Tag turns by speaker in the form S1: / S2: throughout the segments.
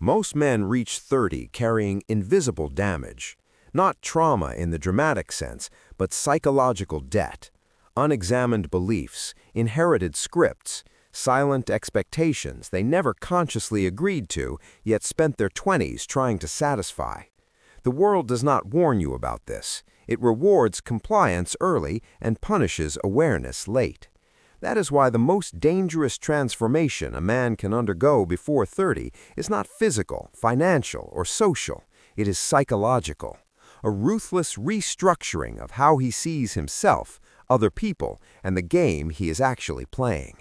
S1: Most men reach 30 carrying invisible damage, not trauma in the dramatic sense, but psychological debt, unexamined beliefs, inherited scripts, silent expectations they never consciously agreed to, yet spent their 20s trying to satisfy. The world does not warn you about this. It rewards compliance early and punishes awareness late. That is why the most dangerous transformation a man can undergo before 30 is not physical, financial, or social. It is psychological. A ruthless restructuring of how he sees himself, other people, and the game he is actually playing.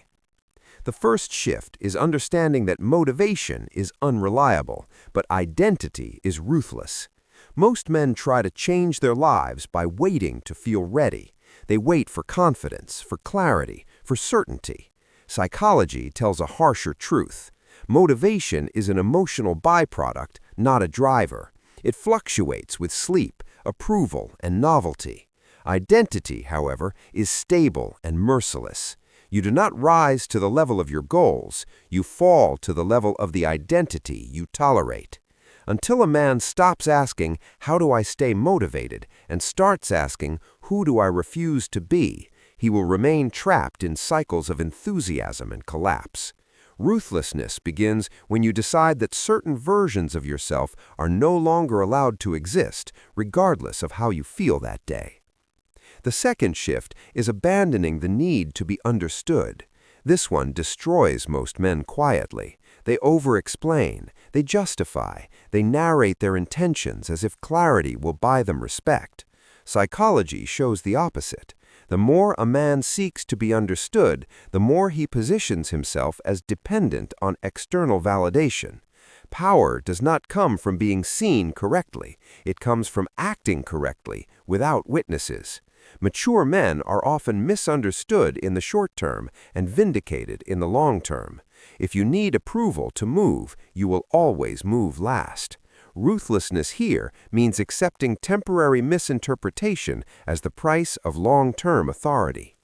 S1: The first shift is understanding that motivation is unreliable, but identity is ruthless. Most men try to change their lives by waiting to feel ready. They wait for confidence, for clarity, for certainty. Psychology tells a harsher truth. Motivation is an emotional byproduct, not a driver. It fluctuates with sleep, approval, and novelty. Identity, however, is stable and merciless. You do not rise to the level of your goals. You fall to the level of the identity you tolerate. Until a man stops asking, "How do I stay motivated?" and starts asking, "Who do I refuse to be?" he will remain trapped in cycles of enthusiasm and collapse. Ruthlessness begins when you decide that certain versions of yourself are no longer allowed to exist, regardless of how you feel that day. The second shift is abandoning the need to be understood. This one destroys most men quietly. They over-explain, they justify, they narrate their intentions as if clarity will buy them respect. Psychology shows the opposite. The more a man seeks to be understood, the more he positions himself as dependent on external validation. Power does not come from being seen correctly. It comes from acting correctly, without witnesses. Mature men are often misunderstood in the short term and vindicated in the long term. If you need approval to move, you will always move last. Ruthlessness here means accepting temporary misinterpretation as the price of long-term authority.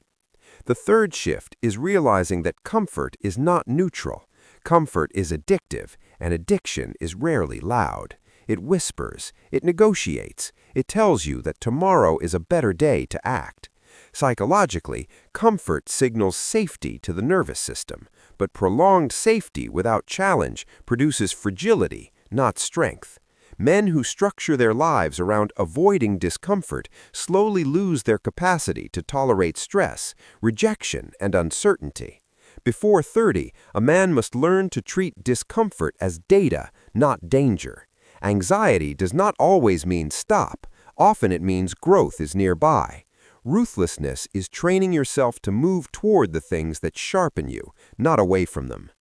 S1: The third shift is realizing that comfort is not neutral. Comfort is addictive, and addiction is rarely loud. It whispers, it negotiates, it tells you that tomorrow is a better day to act. Psychologically, comfort signals safety to the nervous system, but prolonged safety without challenge produces fragility, not strength. Men who structure their lives around avoiding discomfort slowly lose their capacity to tolerate stress, rejection, and uncertainty. Before 30, a man must learn to treat discomfort as data, not danger. Anxiety does not always mean stop. Often it means growth is nearby. Ruthlessness is training yourself to move toward the things that sharpen you, not away from them.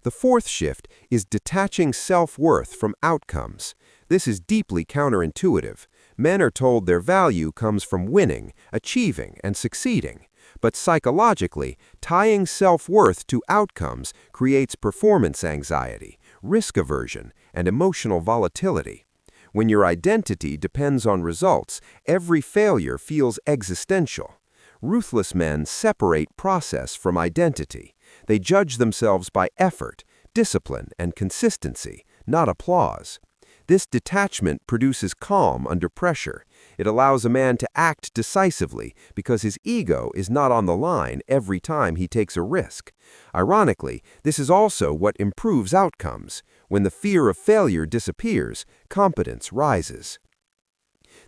S1: The fourth shift is detaching self-worth from outcomes. This is deeply counterintuitive. Men are told their value comes from winning, achieving, and succeeding. But psychologically, tying self-worth to outcomes creates performance anxiety, risk aversion, and emotional volatility. When your identity depends on results, every failure feels existential. Ruthless men separate process from identity. They judge themselves by effort, discipline, and consistency, not applause. This detachment produces calm under pressure. It allows a man to act decisively because his ego is not on the line every time he takes a risk. Ironically, this is also what improves outcomes. When the fear of failure disappears, competence rises.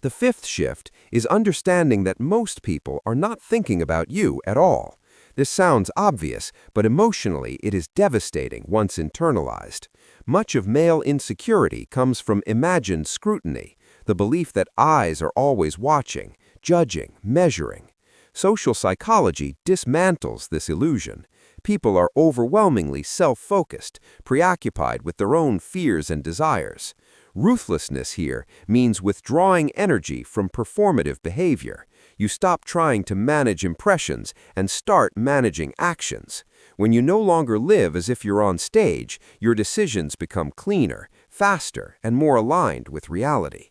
S1: The fifth shift is understanding that most people are not thinking about you at all. This sounds obvious, but emotionally it is devastating once internalized. Much of male insecurity comes from imagined scrutiny, the belief that eyes are always watching, judging, measuring. Social psychology dismantles this illusion. People are overwhelmingly self-focused, preoccupied with their own fears and desires. Ruthlessness here means withdrawing energy from performative behavior. You stop trying to manage impressions and start managing actions. When you no longer live as if you're on stage, your decisions become cleaner, faster, and more aligned with reality.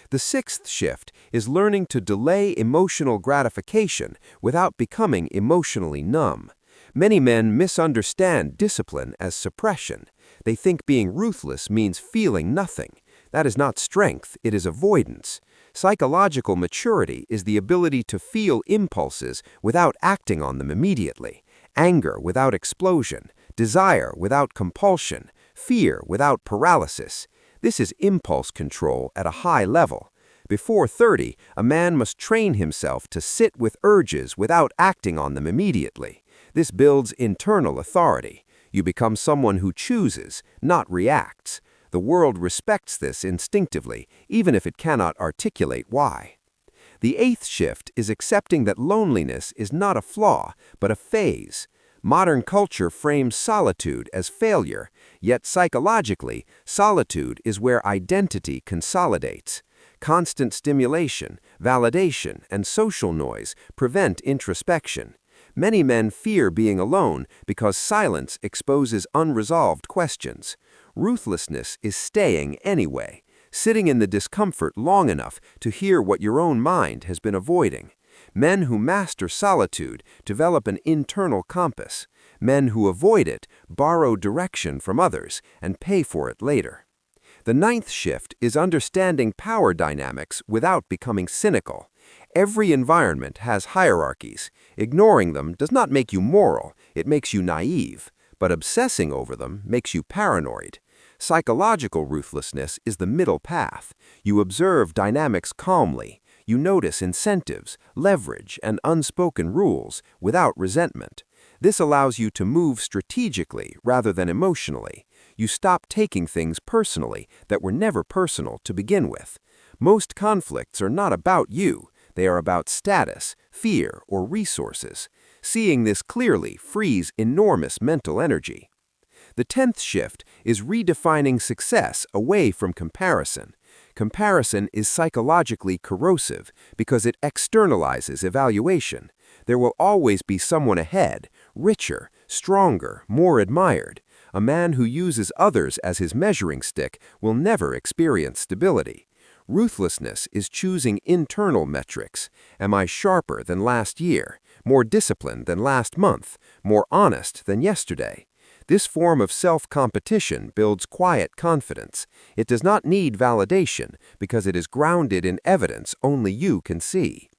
S1: The sixth shift is learning to delay emotional gratification without becoming emotionally numb. Many men misunderstand discipline as suppression. They think being ruthless means feeling nothing. That is not strength, it is avoidance. Psychological maturity is the ability to feel impulses without acting on them immediately, anger without explosion, desire without compulsion, fear without paralysis. This is impulse control at a high level. Before 30, a man must train himself to sit with urges without acting on them immediately. This builds internal authority. You become someone who chooses, not reacts. The world respects this instinctively, even if it cannot articulate why. The eighth shift is accepting that loneliness is not a flaw, but a phase. Modern culture frames solitude as failure, yet psychologically, solitude is where identity consolidates. Constant stimulation, validation, and social noise prevent introspection. Many men fear being alone because silence exposes unresolved questions. Ruthlessness is staying anyway, sitting in the discomfort long enough to hear what your own mind has been avoiding. Men who master solitude develop an internal compass. Men who avoid it borrow direction from others and pay for it later. The ninth shift is understanding power dynamics without becoming cynical. Every environment has hierarchies. Ignoring them does not make you moral, it makes you naive. But obsessing over them makes you paranoid. Psychological ruthlessness is the middle path. You observe dynamics calmly. You notice incentives, leverage, and unspoken rules without resentment. This allows you to move strategically rather than emotionally. You stop taking things personally that were never personal to begin with. Most conflicts are not about you. They are about status, fear, or resources. Seeing this clearly frees enormous mental energy. The 10th shift is redefining success away from comparison. Comparison is psychologically corrosive because it externalizes evaluation. There will always be someone ahead, richer, stronger, more admired. A man who uses others as his measuring stick will never experience stability. Ruthlessness is choosing internal metrics. Am I sharper than last year, more disciplined than last month, more honest than yesterday? This form of self-competition builds quiet confidence. It does not need validation because it is grounded in evidence only you can see.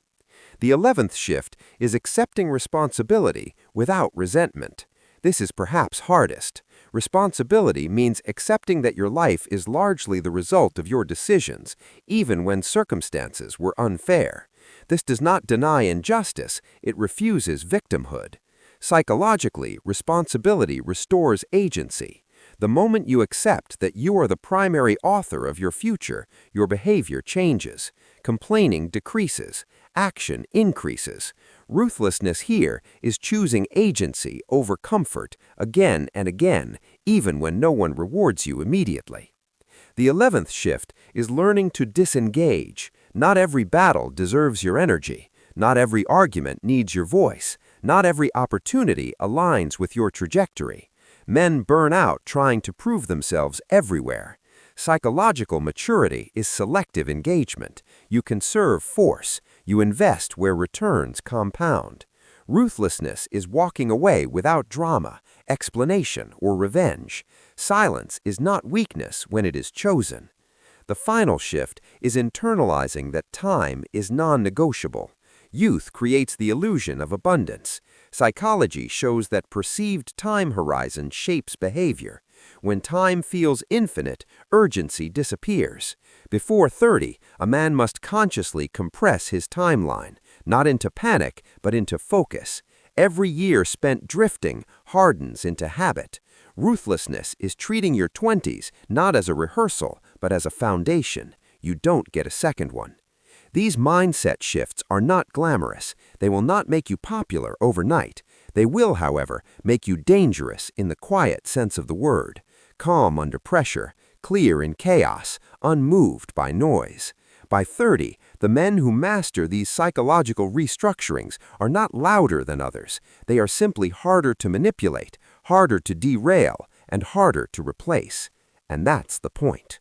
S1: The 11th shift is accepting responsibility without resentment. This is perhaps hardest. Responsibility means accepting that your life is largely the result of your decisions, even when circumstances were unfair. This does not deny injustice, it refuses victimhood. Psychologically, responsibility restores agency. The moment you accept that you are the primary author of your future, your behavior changes. Complaining decreases. Action increases. Ruthlessness here is choosing agency over comfort again and again, even when no one rewards you immediately. The 11th shift is learning to disengage. Not every battle deserves your energy. Not every argument needs your voice. Not every opportunity aligns with your trajectory. Men burn out trying to prove themselves everywhere. Psychological maturity is selective engagement. You conserve force. You invest where returns compound. Ruthlessness is walking away without drama, explanation, or revenge. Silence is not weakness when it is chosen. The final shift is internalizing that time is non-negotiable. Youth creates the illusion of abundance. Psychology shows that perceived time horizon shapes behavior. When time feels infinite, urgency disappears. Before 30, a man must consciously compress his timeline, not into panic, but into focus. Every year spent drifting hardens into habit. Ruthlessness is treating your 20s not as a rehearsal, but as a foundation. You don't get a second one. These mindset shifts are not glamorous. They will not make you popular overnight. They will, however, make you dangerous in the quiet sense of the word. Calm under pressure, clear in chaos, unmoved by noise. By 30, the men who master these psychological restructurings are not louder than others. They are simply harder to manipulate, harder to derail, and harder to replace. And that's the point.